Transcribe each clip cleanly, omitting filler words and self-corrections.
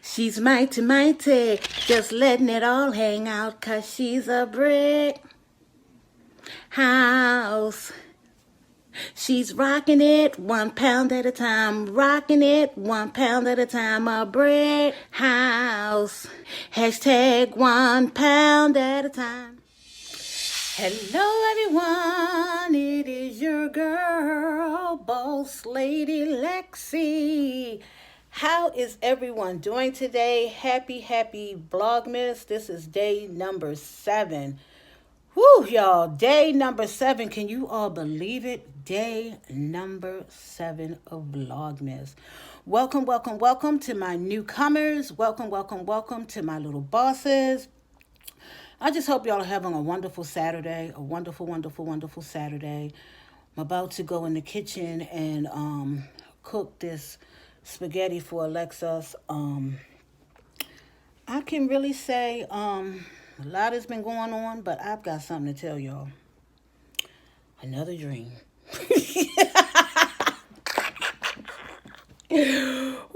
She's mighty, mighty, just letting it all hang out 'cause she's a brick house. She's rocking it 1 pound at a time, rocking it 1 pound at a time, a brick house. Hashtag 1 pound at a time. Hello everyone, it is your girl, Boss Lady Lexi. How is everyone doing today? Happy Vlogmas. This is day number 7. Woo, y'all, day number 7. Can you all believe it? Day number 7 of Vlogmas. Welcome to my newcomers. Welcome to my little bosses. I just hope y'all are having a wonderful Saturday, a wonderful Saturday. I'm about to go in the kitchen and cook this spaghetti for Alexis. I can really say a lot has been going on, but I've got something to tell y'all. Another dream. Woo-wee!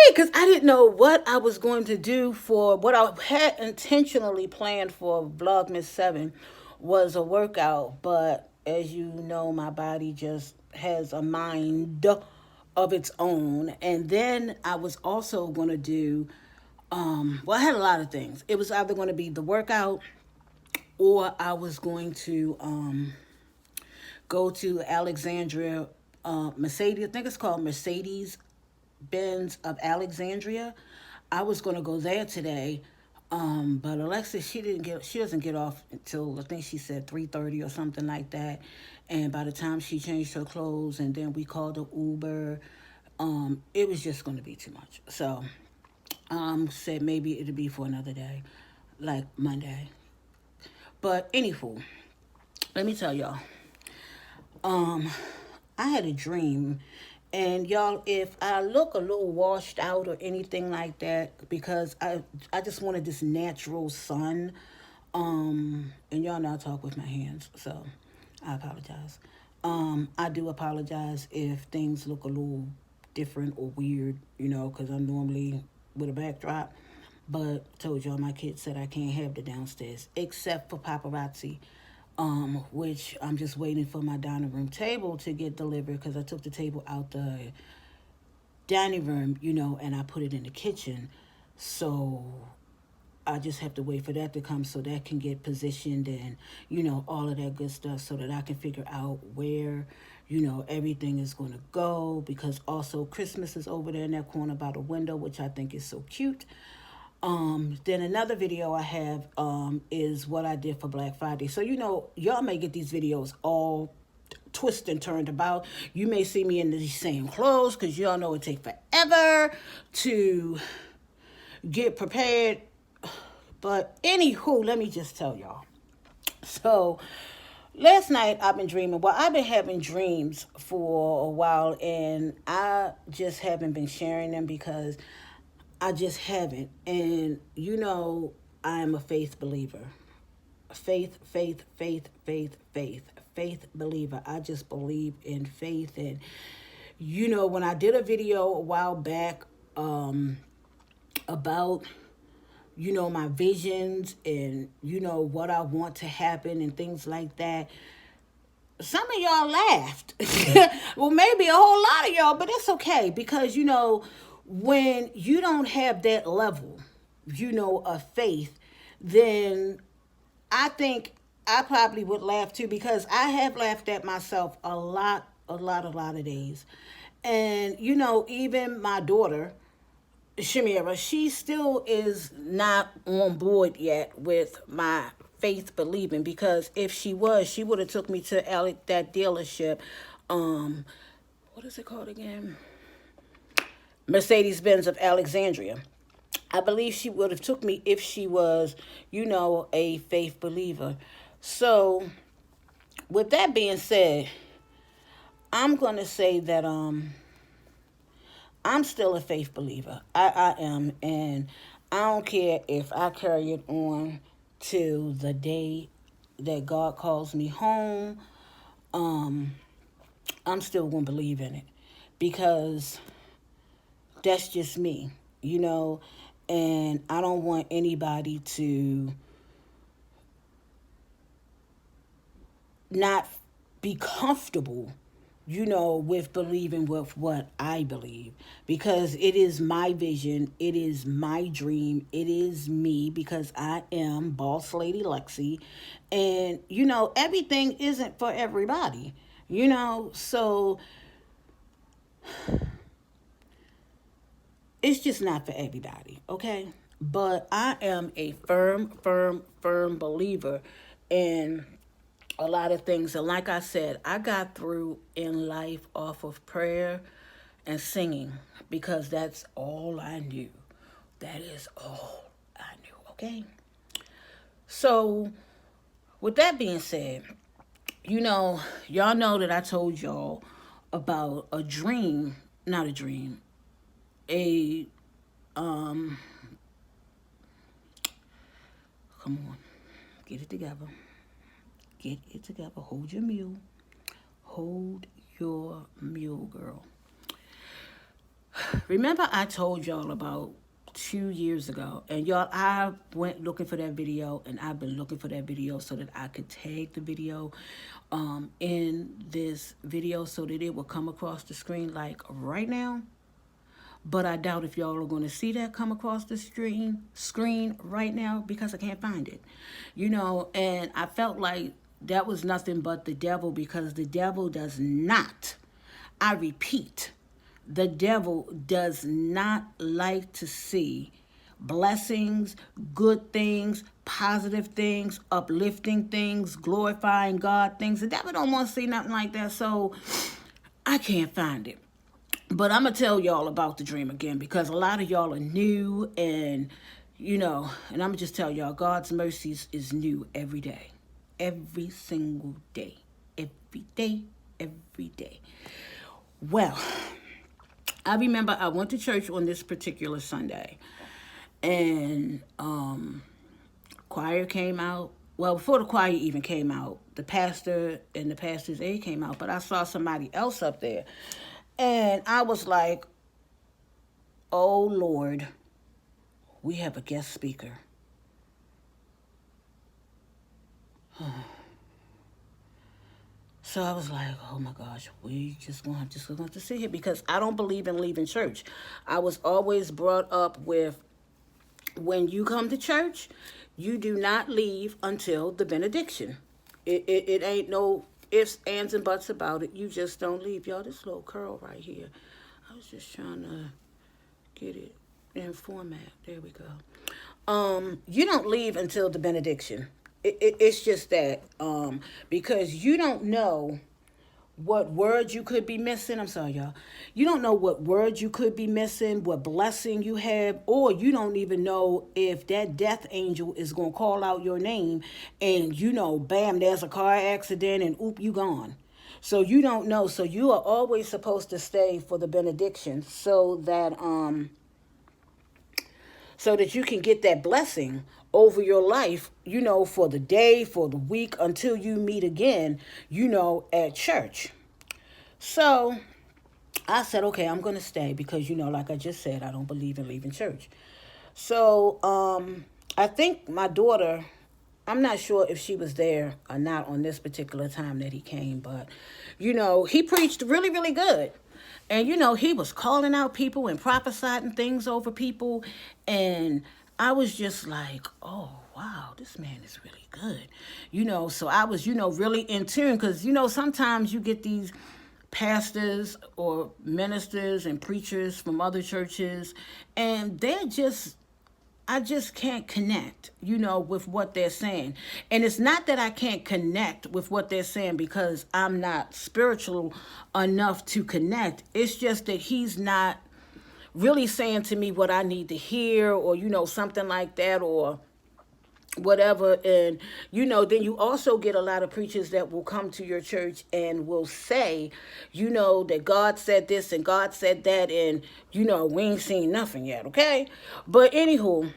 Because I didn't know what I was going to do for what I had intentionally planned for Vlogmas 7 was a workout. But as you know, my body just has a mind of its own. And then I was also going to do, I had a lot of things. It was either going to be the workout or I was going to go to Alexandria Mercedes, I think it's called Mercedes-Benz of Alexandria. I was going to go there today, but Alexis, she doesn't get off until I think she said 3:30 or something like that. And by the time she changed her clothes and then we called the Uber, it was just going to be too much. So said maybe it'll be for another day, like Monday. But anywho, let me tell y'all. I had a dream, and y'all, if I look a little washed out or anything like that, because I just wanted this natural sun, and y'all know I talk with my hands, so I apologize. I do apologize if things look a little different or weird, because I'm normally with a backdrop. But told y'all my kids said I can't have the downstairs except for paparazzi. Which I'm just waiting for my dining room table to get delivered because I took the table out the dining room, and I put it in the kitchen. So I just have to wait for that to come so that can get positioned and, all of that good stuff so that I can figure out where, everything is going to go, because also Christmas is over there in that corner by the window, which I think is so cute. Then another video I have is what I did for Black Friday. So, y'all may get these videos all twisted and turned about. You may see me in these same clothes because y'all know it takes forever to get prepared. But anywho, let me just tell y'all. So last night I've been dreaming. Well, I've been having dreams for a while, and I just haven't been sharing them because I just haven't. And I'm a faith believer. Faith believer. I just believe in faith. And when I did a video a while back about my visions and what I want to happen and things like that, some of y'all laughed. Well, maybe a whole lot of y'all, but it's okay because when you don't have that level, of faith, then I think I probably would laugh too, because I have laughed at myself a lot of days. And, even my daughter, Shamira, she still is not on board yet with my faith believing, because if she was, she would have took me to that dealership. What is it called again? Mercedes-Benz of Alexandria. I believe she would have took me if she was, a faith believer. So, with that being said, I'm going to say that I'm still a faith believer. I am, and I don't care if I carry it on till the day that God calls me home. I'm still going to believe in it because that's just me. you know, and I don't want anybody to not be comfortable, with believing with what I believe, because it is my vision, it is my dream, it is me, because I am Boss Lady Lexi, and everything isn't for everybody, so it's just not for everybody, okay? But I am a firm believer in a lot of things. And like I said, I got through in life off of prayer and singing because that's all I knew. That is all I knew, okay? So, with that being said, y'all know that I told y'all about a dream, not a dream, a, um, come on, get it together. Get it together. Hold your mule. Hold your mule, girl. Remember I told y'all about 2 years ago, and y'all, I went looking for that video, and I've been looking for that video so that I could tag the video in this video so that it will come across the screen like right now. But I doubt if y'all are going to see that come across the screen right now because I can't find it. And I felt like that was nothing but the devil, because the devil does not, I repeat, the devil does not like to see blessings, good things, positive things, uplifting things, glorifying God things. The devil don't want to see nothing like that, so I can't find it. But I'm going to tell y'all about the dream again, because a lot of y'all are new, and, and I'm going to just tell y'all, God's mercies is new every day. Every single day. Every day. Every day. Well, I remember I went to church on this particular Sunday, and choir came out. Well, before the choir even came out, the pastor and the pastor's aide came out, but I saw somebody else up there. And I was like, oh, Lord, we have a guest speaker. So I was like, oh, my gosh, we just going to have to sit here, because I don't believe in leaving church. I was always brought up with, when you come to church, you do not leave until the benediction. It ain't no ifs, ands, and buts about it. You just don't leave. Y'all, this little curl right here, I was just trying to get it in format. There we go. You don't leave until the benediction. It's just that, because you don't know what words you could be missing. I'm sorry, y'all. You don't know what words you could be missing, what blessing you have, or you don't even know if that death angel is going to call out your name and, bam, there's a car accident and oop, you gone. So you don't know. So you are always supposed to stay for the benediction so that you can get that blessing over your life, for the day, for the week, until you meet again, at church. So I said, okay, I'm going to stay because, like I just said, I don't believe in leaving church. So I think my daughter, I'm not sure if she was there or not on this particular time that he came, but, he preached really, really good. And, he was calling out people and prophesying things over people. And I was just like, oh, wow, this man is really good. So I was, really in tune because, sometimes you get these pastors or ministers and preachers from other churches, and I just can't connect, with what they're saying. And it's not that I can't connect with what they're saying because I'm not spiritual enough to connect. It's just that he's not really saying to me what I need to hear, or, something like that, or whatever. And, then you also get a lot of preachers that will come to your church and will say, that God said this and God said that, and, we ain't seen nothing yet, okay? But anywho,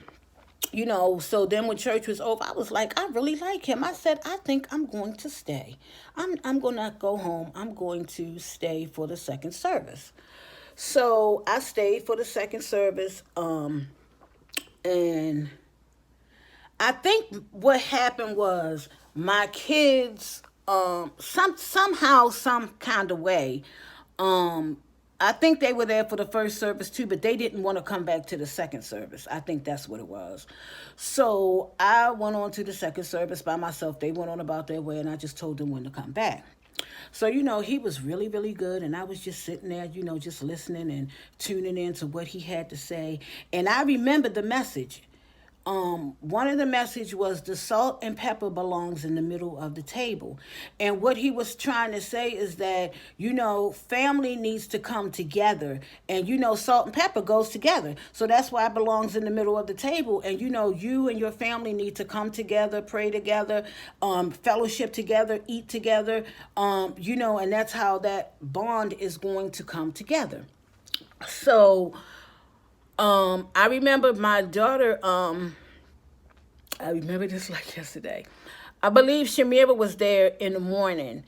so then when church was over, I was like, I really like him. I said, I think I'm going to stay. I'm going to go home. I'm going to stay for the second service. So I stayed for the second service. And I think what happened was my kids, somehow, some kind of way, um, I think they were there for the first service too, but they didn't want to come back to the second service. I think that's what it was. So I went on to the second service by myself. They went on about their way, and I just told them when to come back. So, he was really, really good. And I was just sitting there, just listening and tuning in to what he had to say. And I remembered the message. One of the message was the salt and pepper belongs in the middle of the table. And what he was trying to say is that, family needs to come together. And, salt and pepper goes together. So that's why it belongs in the middle of the table. And, you and your family need to come together, pray together, fellowship together, eat together, and that's how that bond is going to come together. So, I remember my daughter, I remember this like yesterday. I believe Shamira was there in the morning,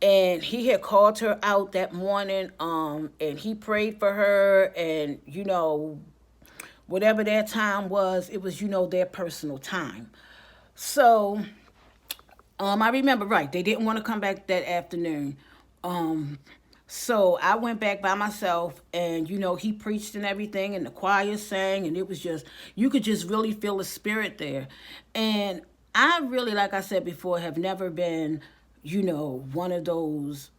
and he had called her out that morning, and he prayed for her, and, whatever their time was, it was, their personal time. So, I remember, right, they didn't want to come back that afternoon. So I went back by myself, and, he preached and everything, and the choir sang, and it was just, you could just really feel the spirit there. And I really, like I said before, have never been, one of those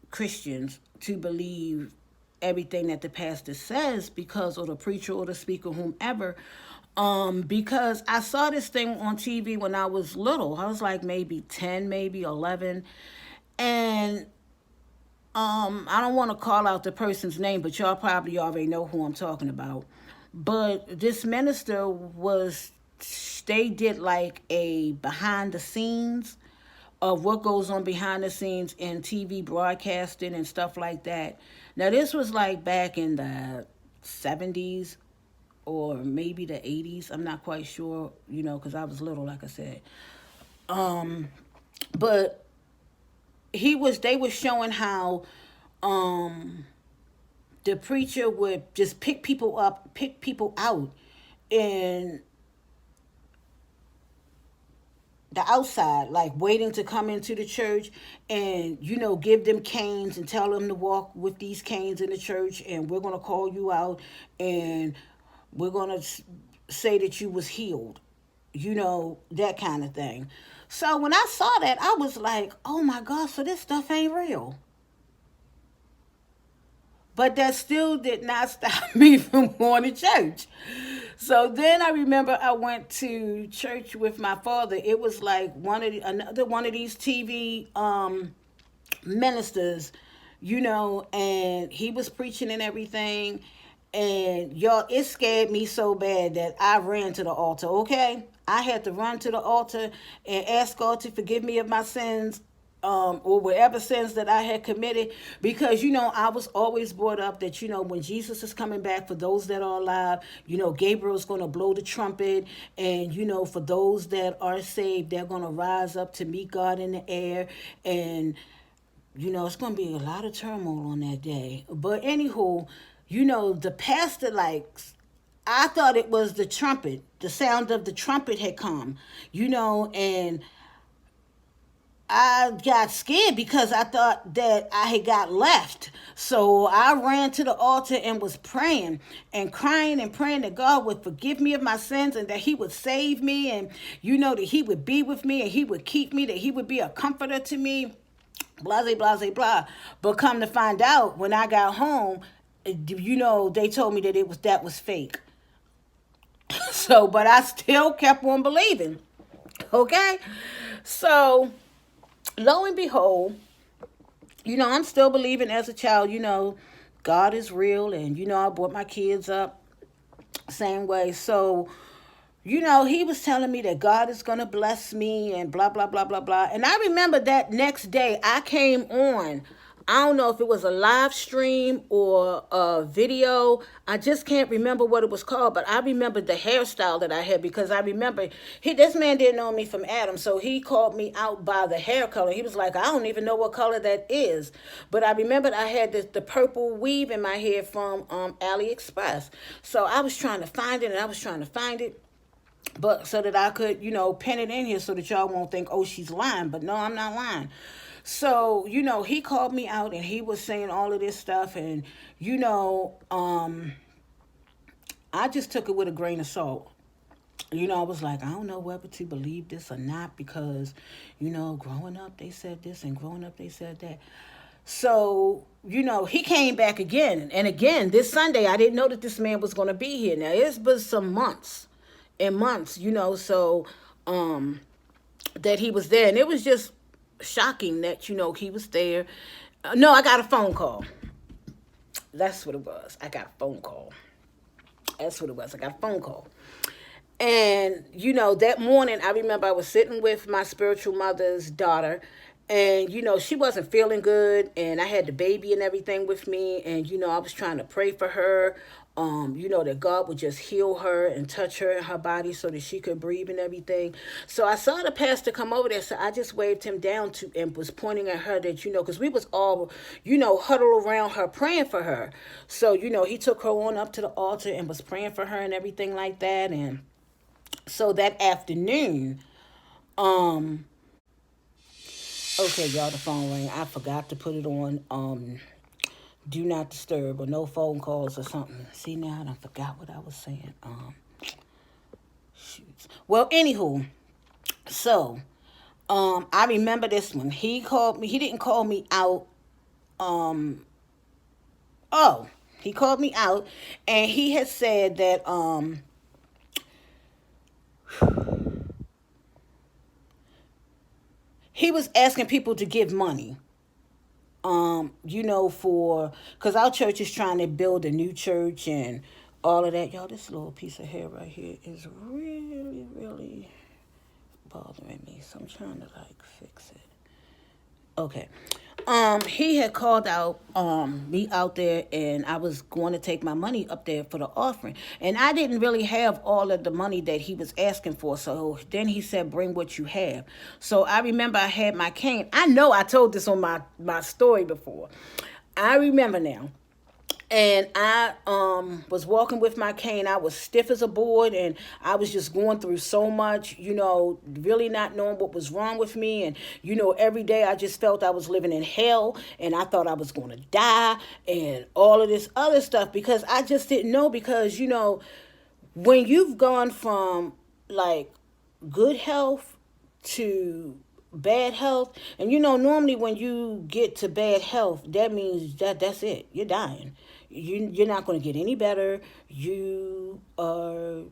Christians to believe everything that the pastor says because, or the preacher or the speaker, whomever, because I saw this thing on TV when I was little. I was like maybe 10, maybe 11, and I don't want to call out the person's name, but y'all probably already know who I'm talking about. But this minister they did like a behind the scenes of what goes on behind the scenes in TV broadcasting and stuff like that. Now, this was like back in the 70s or maybe the 80s. I'm not quite sure, because I was little, like I said. But they were showing how the preacher would just pick people out in the outside, like waiting to come into the church, and give them canes and tell them to walk with these canes in the church, and we're going to call you out, and we're going to say that you was healed, that kind of thing. So when I saw that, I was like, oh my God, so this stuff ain't real. But that still did not stop me from going to church. So then I remember I went to church with my father. It was like another one of these TV ministers, and he was preaching and everything. And y'all, it scared me so bad that I ran to the altar, okay? I had to run to the altar and ask God to forgive me of my sins, or whatever sins that I had committed, because I was always brought up that when Jesus is coming back, for those that are alive, Gabriel's going to blow the trumpet, and for those that are saved, they're going to rise up to meet God in the air, and it's going to be a lot of turmoil on that day. But anywho, the pastor, I thought it was the trumpet, the sound of the trumpet had come, and I got scared because I thought that I had got left. So I ran to the altar and was praying and crying and praying that God would forgive me of my sins, and that he would save me, and, that he would be with me, and he would keep me, that he would be a comforter to me, blah, blah, blah, blah. But come to find out, when I got home, they told me that was fake. So, but I still kept on believing. Okay? So, lo and behold, I'm still believing as a child, God is real, and, I brought my kids up same way. So, he was telling me that God is going to bless me and blah, blah, blah, blah, blah. And I remember that next day I came on I don't know if it was a live stream or a video. I just can't remember what it was called, but I remember the hairstyle that I had, because I remember this man didn't know me from Adam, so he called me out by the hair color. He was like, I don't even know what color that is, but I remembered I had the purple weave in my hair from AliExpress. So I was trying to find it, and I was trying to find it, but so that I could, pin it in here so that y'all won't think, oh, she's lying. But no, I'm not lying. So, he called me out, and he was saying all of this stuff, and, I just took it with a grain of salt. I was like, I don't know whether to believe this or not, because, growing up they said this, and growing up they said that. So, he came back again. And again, this Sunday, I didn't know that this man was going to be here. Now, it's been some months and months, so that he was there. And it was just shocking that, he was there. No, I got a phone call. That's what it was. I got a phone call. That's what it was. I got a phone call. And, that morning, I remember I was sitting with my spiritual mother's daughter. And, she wasn't feeling good. And I had the baby and everything with me. And, I was trying to pray for her. That God would just heal her and touch her in her body so that she could breathe and everything. So I saw the pastor come over there. So I just waved him down to and was pointing at her that, because we was all, huddled around her praying for her. So, he took her on up to the altar and was praying for her and everything like that. And so that afternoon, okay, y'all, the phone rang. I forgot to put it on, do not disturb or no phone calls or something. See, now I done forgot what I was saying. Shoot. Well, anywho, so, I remember this one. He called me. He didn't call me out. He called me out, and he had said that, he was asking people to give money. Because our church is trying to build a new church and all of that. Y'all, this little piece of hair right here is really, really bothering me. So I'm trying to, fix it. Okay. He had called out me out there, and I was going to take my money up there for the offering. And I didn't really have all of the money that he was asking for. So then he said, bring what you have. So I remember I had my cane. I know I told this on my story before. I remember now. And I was walking with my cane. I was stiff as a board, and I was just going through so much, really not knowing what was wrong with me. And, every day I just felt I was living in hell, and I thought I was going to die and all of this other stuff, because I just didn't know. Because, when you've gone from, good health to bad health, and normally when you get to bad health, that means that's it. You're dying. You're not going to get any better. You are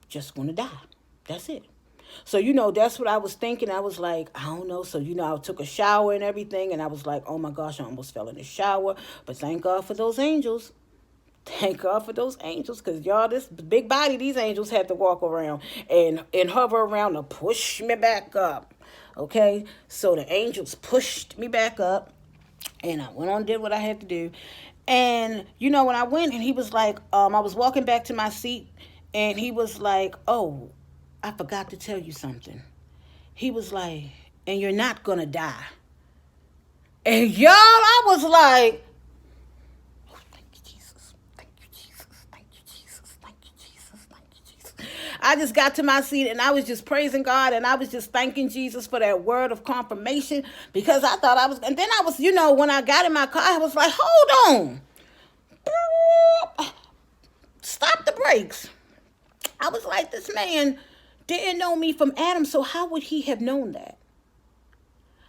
just going to die. That's it. So, that's what I was thinking. I was like, I don't know. So, I took a shower and everything, and I was like, oh my gosh, I almost fell in the shower. But thank God for those angels. Thank God for those angels, because y'all, this big body, these angels had to walk around and hover around to push me back up. Okay, so the angels pushed me back up, and I went on and did what I had to do. And, when I went, and he was like, I was walking back to my seat, and he was like, oh, I forgot to tell you something. He was like, and you're not going to die. And y'all, I was like, oh, thank you, Jesus. Thank you, Jesus. Thank you, Jesus. Thank you, Jesus. Thank you, Jesus. I just got to my seat, and I was just praising God, and I was just thanking Jesus for that word of confirmation, because I thought I was, and then I was, when I got in my car, I was like, hold on. Stop the brakes. I was like, this man didn't know me from Adam, so how would he have known that?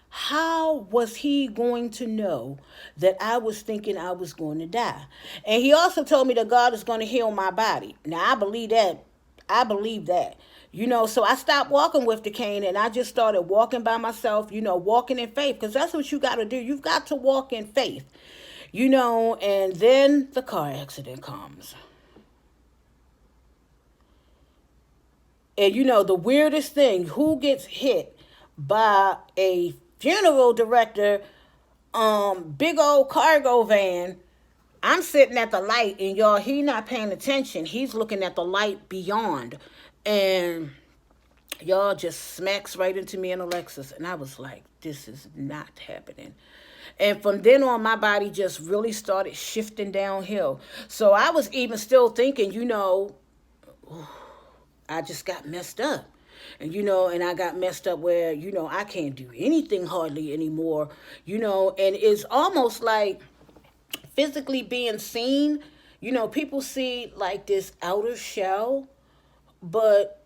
How was he going to know that I was thinking I was going to die? And he also told me that God is going to heal my body. Now, I believe that. I believe that. So I stopped walking with the cane, and I just started walking by myself, walking in faith, because that's what you got to do. You've got to walk in faith, and then the car accident comes. And, the weirdest thing, who gets hit by a funeral director Big old cargo van. I'm sitting at the light, and y'all, he not paying attention. He's looking at the light beyond, and y'all just smacks right into me and Alexis, and I was like, this is not happening. And from then on, my body just really started shifting downhill. So I was even still thinking, I just got messed up. And I got messed up where, I can't do anything hardly anymore, and it's almost like physically being seen. People see like this outer shell, but,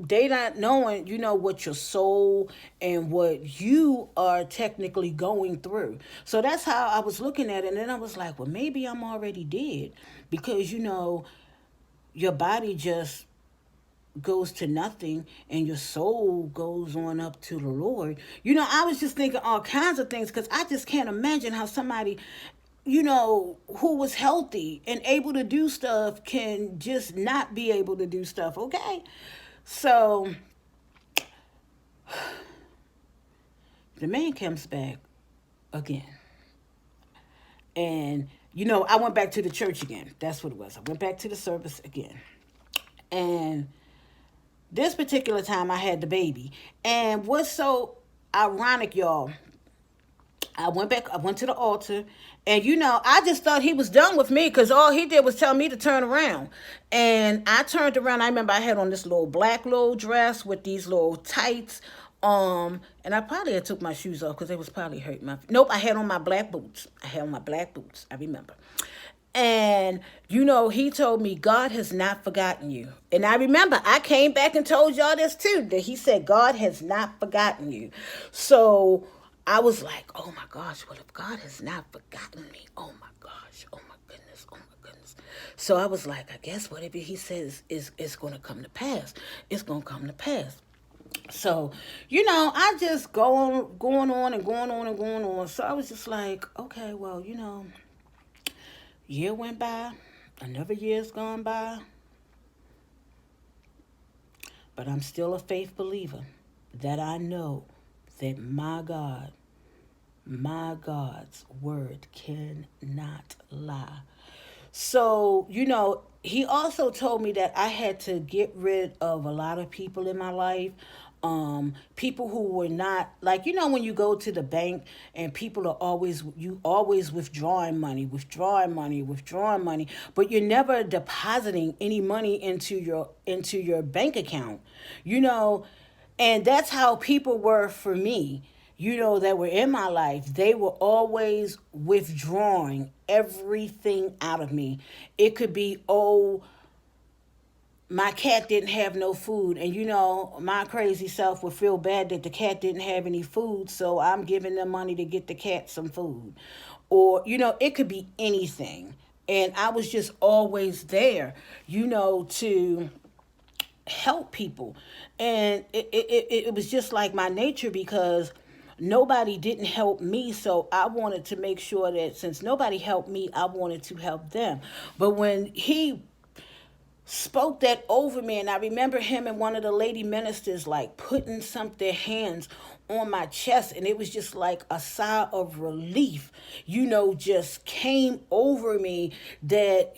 they not knowing, what your soul and what you are technically going through. So that's how I was looking at it. And then I was like, well, maybe I'm already dead because, your body just goes to nothing and your soul goes on up to the Lord. I was just thinking all kinds of things because I just can't imagine how somebody, who was healthy and able to do stuff can just not be able to do stuff, okay? So the man comes back again. And, I went back to the church again. That's what it was. I went back to the service again. And this particular time I had the baby. And what's so ironic, y'all, I went to the altar, and I just thought he was done with me because all he did was tell me to turn around. And I turned around. I remember I had on this little black little dress with these little tights. And I probably had took my shoes off because they was probably hurting my. Nope, I had on my black boots. I remember. And, he told me, God has not forgotten you. And I remember I came back and told y'all this too, that he said, God has not forgotten you. So I was like, oh my gosh, well, if God has not forgotten me, oh my gosh, oh my goodness, oh my goodness. So I was like, I guess whatever he says is going to come to pass. It's going to come to pass. So, I just going on and going on and going on. So I was just like, okay, well, year went by, another year's gone by, but I'm still a faith believer that I know that my God's word cannot lie. So, he also told me that I had to get rid of a lot of people in my life. People who were not like, when you go to the bank and people are always withdrawing money, but you're never depositing any money into your bank account, and that's how people were for me, that were in my life. They were always withdrawing everything out of me. It could be, oh, my cat didn't have no food, and my crazy self would feel bad that the cat didn't have any food, so I'm giving them money to get the cat some food. Or it could be anything, and I was just always there, to help people. And it was just like my nature, because nobody didn't help me, so I wanted to make sure that since nobody helped me, I wanted to help them. But when he spoke that over me, and I remember him and one of the lady ministers like putting their hands on my chest, and it was just like a sigh of relief, just came over me that,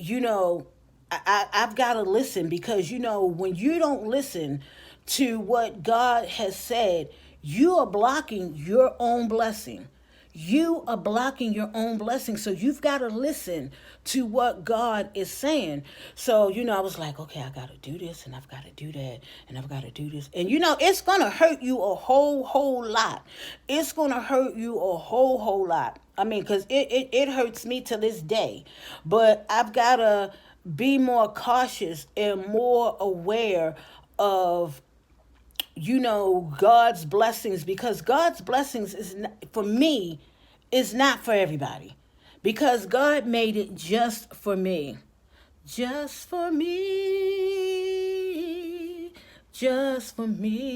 I've got to listen, because, when you don't listen to what God has said, you are blocking your own blessing. You are blocking your own blessing. So you've got to listen to what God is saying. So, I was like, okay, I got to do this, and I've got to do that, and I've got to do this. And, it's going to hurt you a whole lot. It's going to hurt you a whole lot. I mean, because it hurts me to this day. But I've got to be more cautious and more aware of God's blessings, because God's blessings is not, for me, is not for everybody, because God made it just for me. Just for me. Just for me.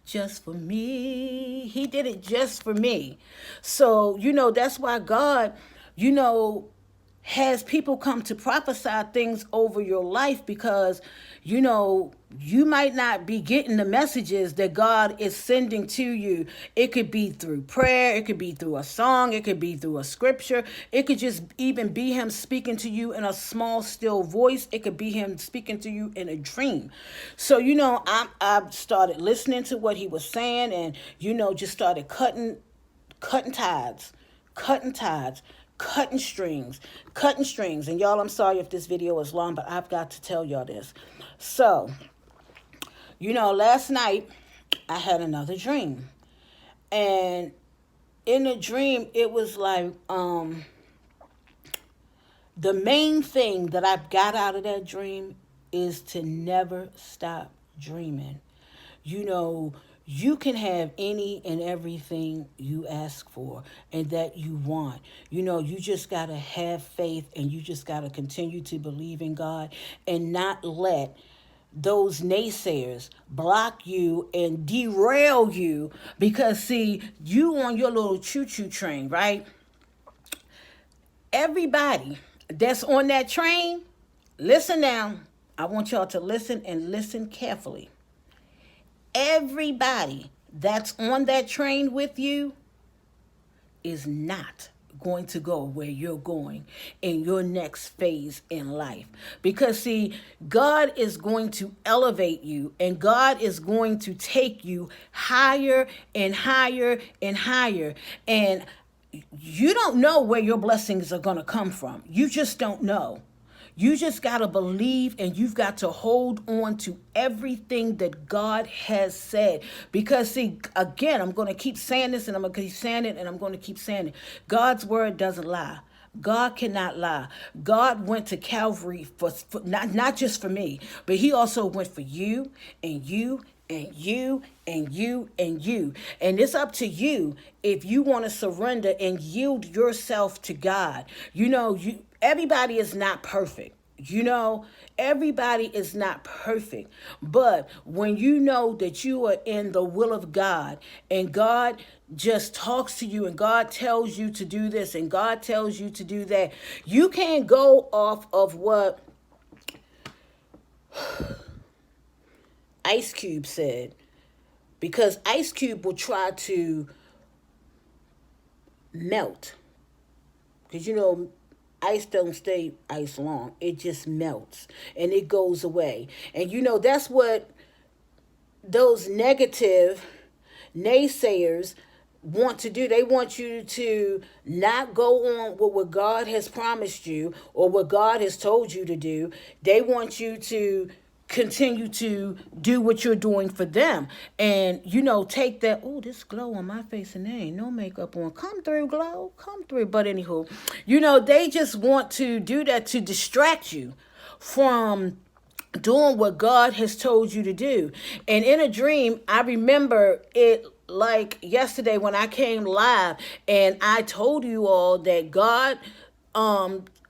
Just for me. He did it just for me. So, that's why God, has people come to prophesy things over your life because, you know, you might not be getting the messages that God is sending to you. It could be through prayer, it could be through a song, it could be through a scripture, it could just even be him speaking to you in a small, still voice. It could be him speaking to you in a dream. So, you know, I started listening to what he was saying and, you know, just started cutting ties, cutting ties, cutting strings. And y'all, I'm sorry if this video is long, but I've got to tell y'all this. So, you know, last night I had another dream. And in the dream, it was like the main thing that I got out of that dream is to never stop dreaming. You know, you can have any and everything you ask for and that you want. You know, you just got to have faith and you just got to continue to believe in God and not let those naysayers block you and derail you because, see, you on your little choo-choo train, right? Everybody that's on that train, listen now. I want y'all to listen and listen carefully. Everybody that's on that train with you is not going to go where you're going in your next phase in life. Because, see, God is going to elevate you and God is going to take you higher and higher and higher. And you don't know where your blessings are going to come from. You just don't know. You just got to believe and you've got to hold on to everything that God has said. Because, see, again, I'm going to keep saying this and I'm going to keep saying it and I'm going to keep saying it. God's word doesn't lie. God cannot lie. God went to Calvary for not just for me, but he also went for you and you and you and you and you. And it's up to you if you want to surrender and yield yourself to God. You know, everybody is not perfect. You know, everybody is not perfect. But when you know that you are in the will of God and God just talks to you and God tells you to do this and God tells you to do that, you can't go off of what Ice Cube said, because Ice Cube will try to melt. Because, you know, ice don't stay ice long. It just melts and it goes away. And, you know, that's what those negative naysayers want to do. They want you to not go on with what God has promised you or what God has told you to do. They want you to continue to do what you're doing for them. And, you know, take that, oh, this glow on my face and there ain't no makeup on. Come through, glow. Come through. But anywho, you know, they just want to do that to distract you from doing what God has told you to do. And in a dream, I remember it like yesterday when I came live and I told you all that God,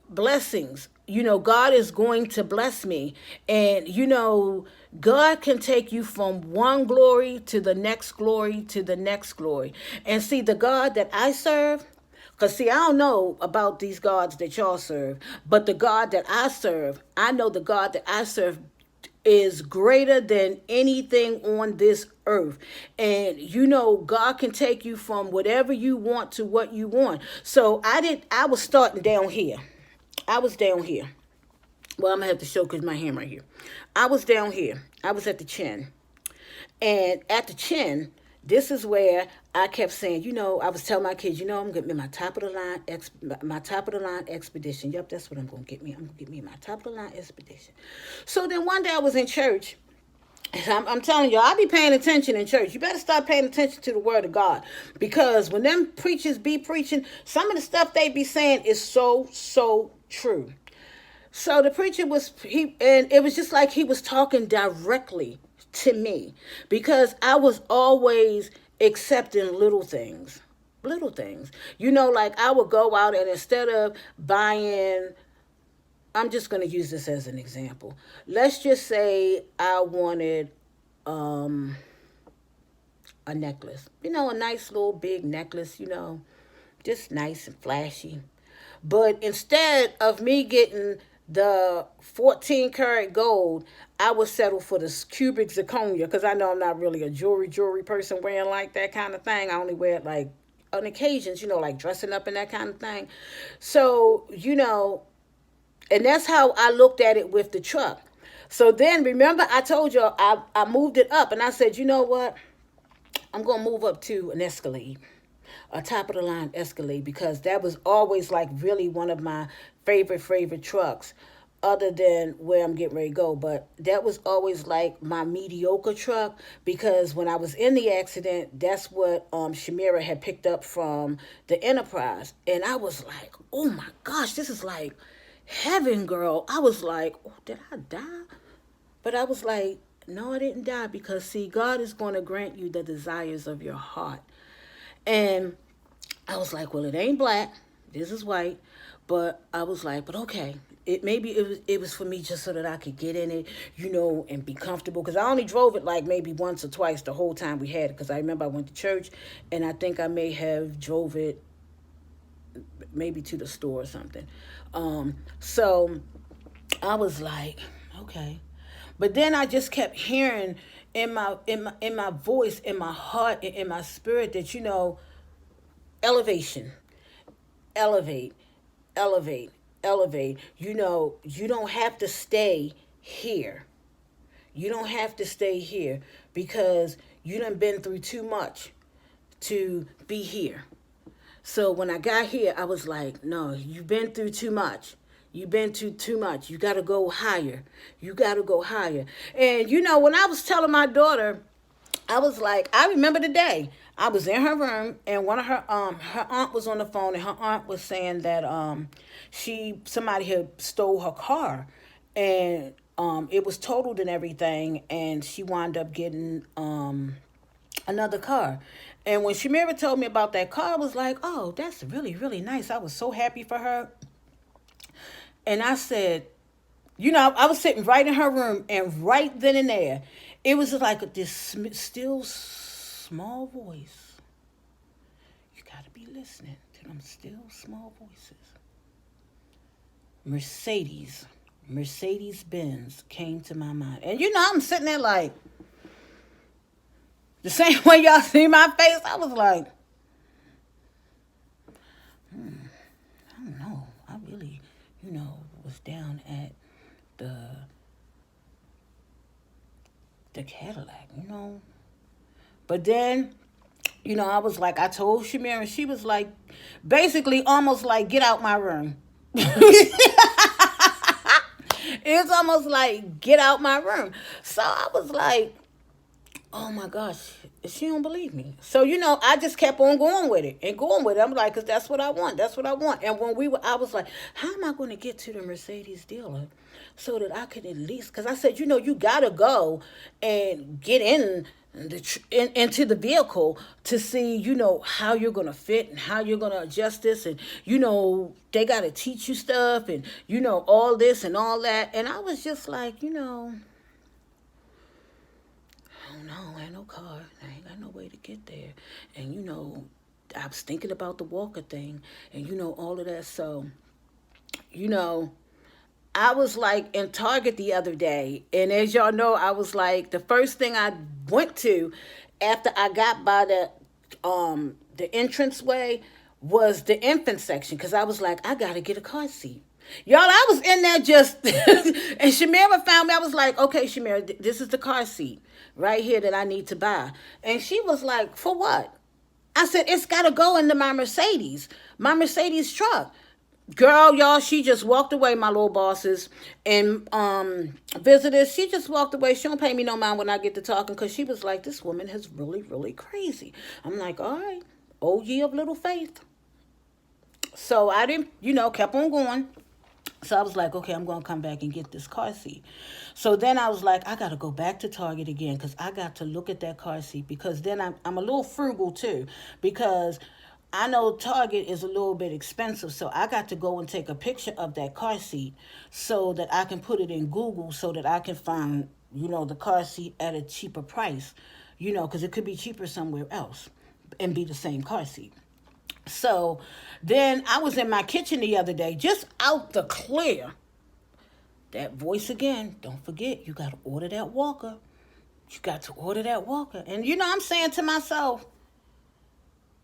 blessings, you know, God is going to bless me. And, you know, God can take you from one glory to the next glory to the next glory. And see, the God that I serve, because, see, I don't know about these gods that y'all serve, but the God that I serve, I know the God that I serve is greater than anything on this earth. And, you know, God can take you from whatever you want to what you want. So I was starting down here. I was down here. Well, I'm going to have to show because my hand right here. I was down here. I was at the chin. And at the chin, this is where I kept saying, you know, I was telling my kids, you know, I'm going to get me my top of the line expedition. Yep, that's what I'm going to get me. I'm going to get me my top of the line expedition. So then one day I was in church. I'm telling you, I be paying attention in church. You better start paying attention to the word of God. Because when them preachers be preaching, some of the stuff they be saying is so, so true. So the preacher and it was just like he was talking directly to me. Because I was always accepting little things. Little things. You know, like I would go out and instead of buying, I'm just going to use this as an example. Let's just say I wanted a necklace. You know, a nice little big necklace, you know, just nice and flashy. But instead of me getting the 14 karat gold, I would settle for the cubic zirconia because I know I'm not really a jewelry person wearing like that kind of thing. I only wear it like on occasions, like dressing up and that kind of thing. So, and that's how I looked at it with the truck. So then remember I told you I moved it up and I said, you know what? I'm going to move up to an Escalade, a top of the line Escalade, because that was always like really one of my favorite trucks, other than where I'm getting ready to go. But that was always like my mediocre truck because when I was in the accident, that's what Shamira had picked up from the Enterprise. And I was like, oh my gosh, this is like heaven, girl. I was like, oh, did I die? But I was like, no, I didn't die because, see, God is going to grant you the desires of your heart. And I was like, well, it ain't black. This is white. But I was like, but okay. It was for me just so that I could get in it, and be comfortable. Because I only drove it like maybe once or twice the whole time we had it. Because I remember I went to church, and I think I may have drove it maybe to the store or something. So I was like, okay. But then I just kept hearing in my voice, in my heart, and in my spirit that elevation, elevate, elevate, elevate. You don't have to stay here. You don't have to stay here because you done been through too much to be here. So when I got here, I was like, no, you've been through too much. You've been through too much. You got to go higher. You got to go higher. And, when I was telling my daughter, I was like, I remember the day. I was in her room and one of her aunt was on the phone and her aunt was saying that somebody had stole her car and it was totaled and everything and she wound up getting another car. And when Shamira told me about that car, I was like, oh, that's really, really nice. I was so happy for her. And I said, I was sitting right in her room, and right then and there, it was like this still small voice. You got to be listening to them still small voices. Mercedes-Benz came to my mind. And I'm sitting there like, the same way y'all see my face, I was like, I don't know. I really, was down at the Cadillac, But then, I was like, I told Shamira, and she was like, basically almost like, get out my room. It's almost like, get out my room. So I was like, oh my gosh, she don't believe me. So, I just kept on going with it and going with it. I'm like, because that's what I want. That's what I want. And when I was like, how am I going to get to the Mercedes dealer so that I could at least, because I said, you got to go and get into the vehicle to see, how you're going to fit and how you're going to adjust this. And, they got to teach you stuff and, all this and all that. And I was just like, no, I ain't no car. I ain't got no way to get there. And, I was thinking about the Walker thing and, all of that. So, I was like in Target the other day. And as y'all know, I was like, the first thing I went to after I got by the entranceway was the infant section. Because I was like, I got to get a car seat. Y'all, I was in there just, and Shamira found me. I was like, okay, Shamira, this is the car seat right here that I need to buy. And she was like, for what? I said, it's got to go into my Mercedes truck. Girl, y'all, she just walked away, my little bosses and visitors. She just walked away. She don't pay me no mind when I get to talking because she was like, this woman is really, really crazy. I'm like, all right, oh ye of little faith. So I didn't, kept on going. So I was like, okay, I'm going to come back and get this car seat. So then I was like, I got to go back to Target again because I got to look at that car seat because then I'm a little frugal too because I know Target is a little bit expensive. So I got to go and take a picture of that car seat so that I can put it in Google so that I can find, the car seat at a cheaper price, because it could be cheaper somewhere else and be the same car seat. So then I was in my kitchen the other day, just out the clear. That voice again, don't forget, you got to order that walker. You got to order that walker. And you know, I'm saying to myself,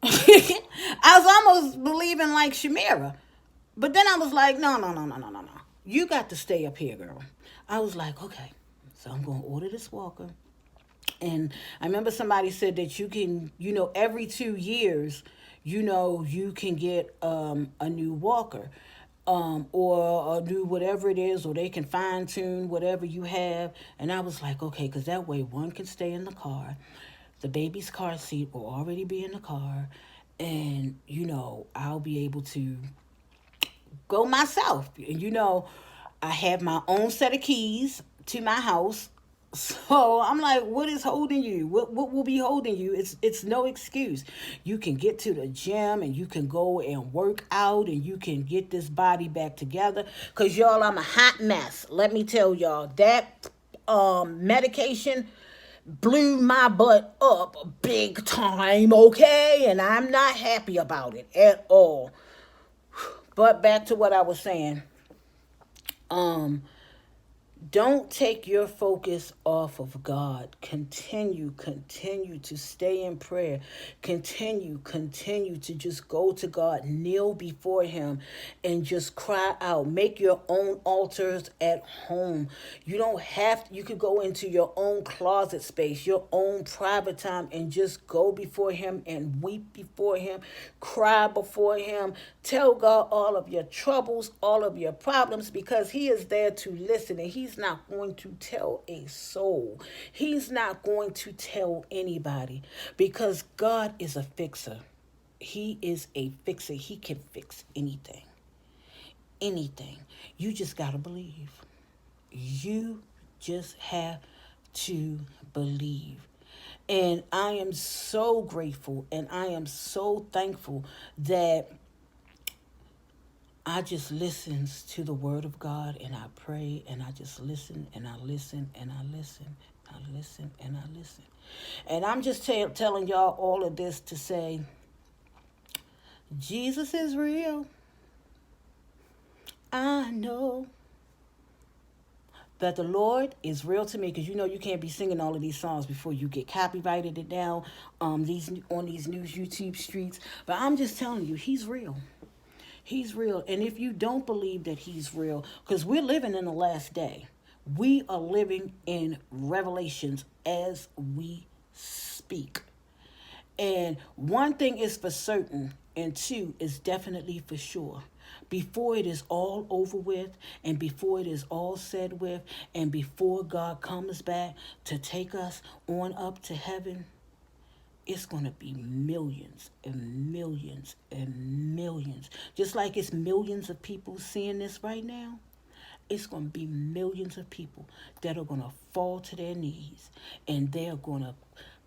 I was almost believing like Shamira. But then I was like, no, no, no, no, no, no, no. You got to stay up here, girl. I was like, okay, so I'm going to order this walker. And I remember somebody said that you can, you know, every 2 years, you know, you can get a new walker, or a new whatever it is, or they can fine tune whatever you have. And I was like, okay, because that way one can stay in the car. The baby's car seat will already be in the car. And, you know, I'll be able to go myself. And you know, I have my own set of keys to my house. So I'm like, what is holding you? What will be holding you? It's no excuse. You can get to the gym and you can go and work out and you can get this body back together. Cause y'all, I'm a hot mess. Let me tell y'all that medication blew my butt up big time, okay? And I'm not happy about it at all. But back to what I was saying. Um, don't take your focus off of God. Continue to stay in prayer. Continue to just go to God, kneel before Him, and just cry out. Make your own altars at home. You don't have, you could go into your own closet space, your own private time, and just go before Him and weep before Him, cry before Him. Tell God all of your troubles, all of your problems, because He is there to listen, and He's not going to tell a soul. He's not going to tell anybody, because God is a fixer. He is a fixer. He can fix anything. Anything. You just got to believe. You just have to believe. And I am so grateful and I am so thankful that I just listens to the word of God, and I pray, and I just listen and I listen and I listen. I listen and I listen. And I'm just telling y'all all of this to say, Jesus is real. I know that the Lord is real to me, because you know you can't be singing all of these songs before you get copyrighted it down these on these new YouTube streets. But I'm just telling you, He's real. He's real. And if you don't believe that He's real, because we're living in the last day, we are living in Revelations as we speak. And one thing is for certain, and two is definitely for sure. Before it is all over with, and before it is all said with, and before God comes back to take us on up to heaven, it's going to be millions and millions and millions. Just like it's millions of people seeing this right now, it's going to be millions of people that are going to fall to their knees, and they're going to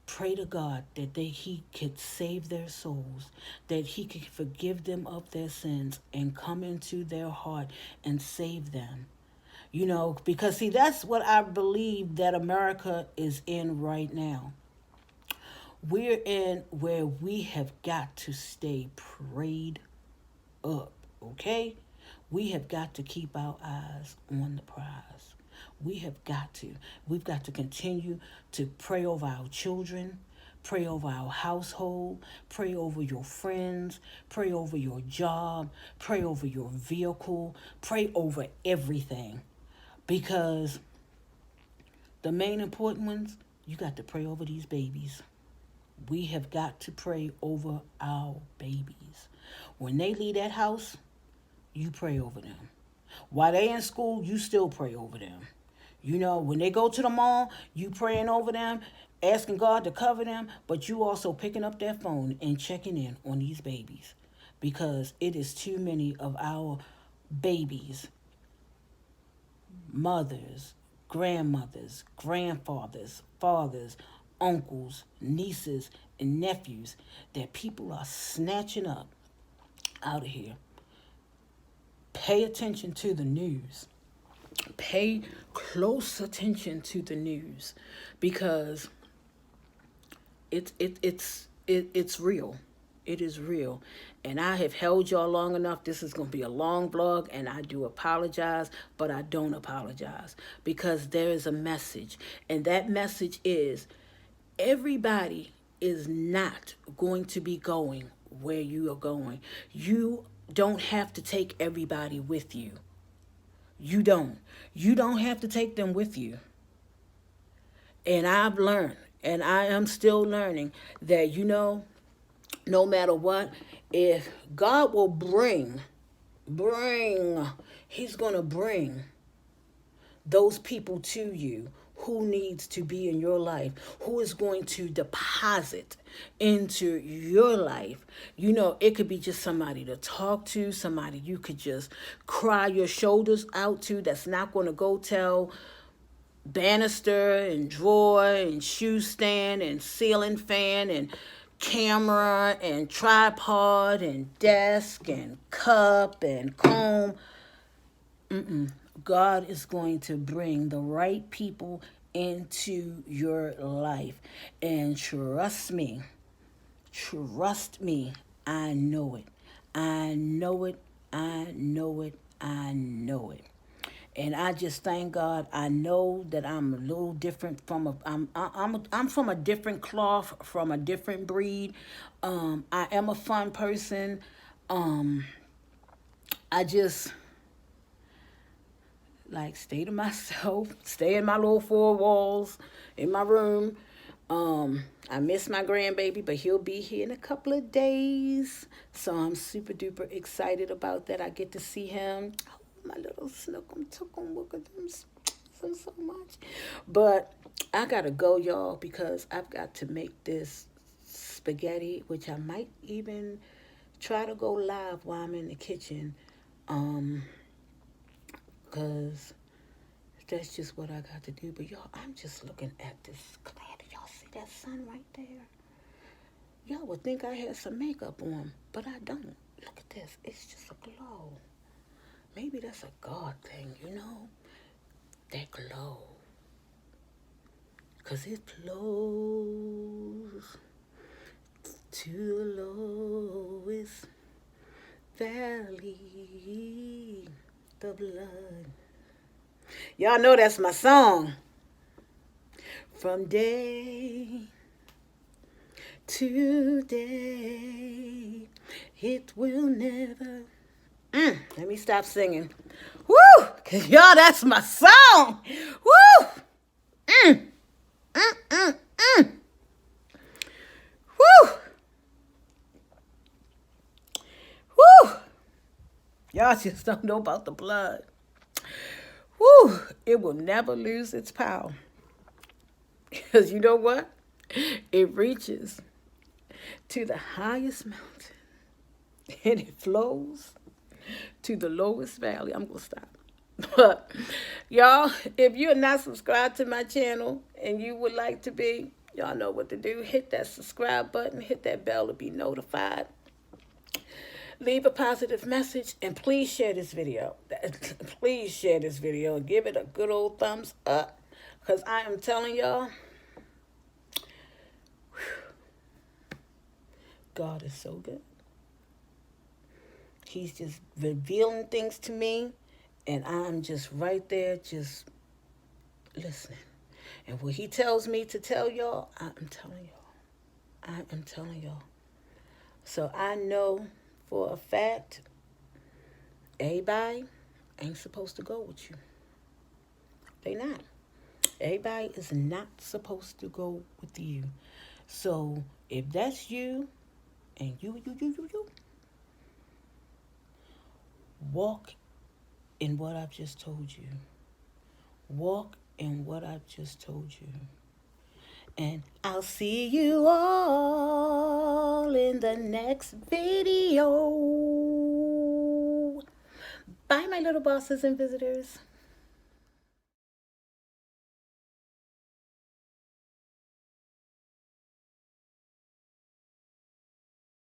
pray to God that He could save their souls, that He could forgive them of their sins and come into their heart and save them. You know, because see, that's what I believe that America is in right now. We're in where we have got to stay prayed up, okay? We have got to keep our eyes on the prize. We have got to. We've got to continue to pray over our children, pray over our household, pray over your friends, pray over your job, pray over your vehicle, pray over everything. Because the main important ones, you got to pray over these babies. We have got to pray over our babies. When they leave that house, you pray over them. While they in school, you still pray over them. You know, when they go to the mall, you praying over them, asking God to cover them, but you also picking up that phone and checking in on these babies, because it is too many of our babies, mothers, grandmothers, grandfathers, fathers, uncles, nieces, and nephews that people are snatching up out of here. Pay attention to the news. Pay close attention to the news, because it's real. It is real. And I have held y'all long enough. This is going to be a long vlog, and I do apologize, but I don't apologize because there is a message. And that message is everybody is not going to be going where you are going. You don't have to take everybody with you. You don't. You don't have to take them with you. And I've learned, and I am still learning, that, no matter what, if God will He's going to bring those people to you who needs to be in your life, who is going to deposit into your life. It could be just somebody to talk to, somebody you could just cry your shoulders out to, that's not going to go tell banister and drawer and shoe stand and ceiling fan and camera and tripod and desk and cup and comb. God is going to bring the right people into your life. And trust me, I know it. I know it. I know it. I know it. And I just thank God. I know that I'm a little different I'm from a different cloth, from a different breed. I am a fun person. I just stay to myself, stay in my little four walls in my room. I miss my grandbaby, but he'll be here in a couple of days. So I'm super duper excited about that. I get to see him. Oh, my little snook, I'm talking with them so much. But I gotta go, y'all, because I've got to make this spaghetti, which I might even try to go live while I'm in the kitchen. Because that's just what I got to do. But y'all, I'm just looking at this cloud. Y'all see that sun right there? Y'all would think I had some makeup on, but I don't. Look at this. It's just a glow. Maybe that's a God thing, that glow. Because it flows to the lowest valley, the blood. Y'all know that's my song. From day to day, it will never. Let me stop singing. Woo! Cause y'all, that's my song. Woo! Woo! Woo! Y'all just don't know about the blood. Woo! It will never lose its power. Because you know what? It reaches to the highest mountain and it flows to the lowest valley. I'm going to stop. But y'all, if you're not subscribed to my channel and you would like to be, y'all know what to do. Hit that subscribe button. Hit that bell to be notified. Leave a positive message, and please share this video. Please share this video and give it a good old thumbs up. Because I am telling y'all, God is so good. He's just revealing things to me, and I'm just right there just listening. And what he tells me to tell y'all, I am telling y'all. I am telling y'all. So I know for a fact, everybody ain't supposed to go with you. They not. Everybody is not supposed to go with you. So if that's you, and you, walk in what I've just told you. Walk in what I've just told you. And I'll see you all in the next video. Bye, my little bosses and visitors.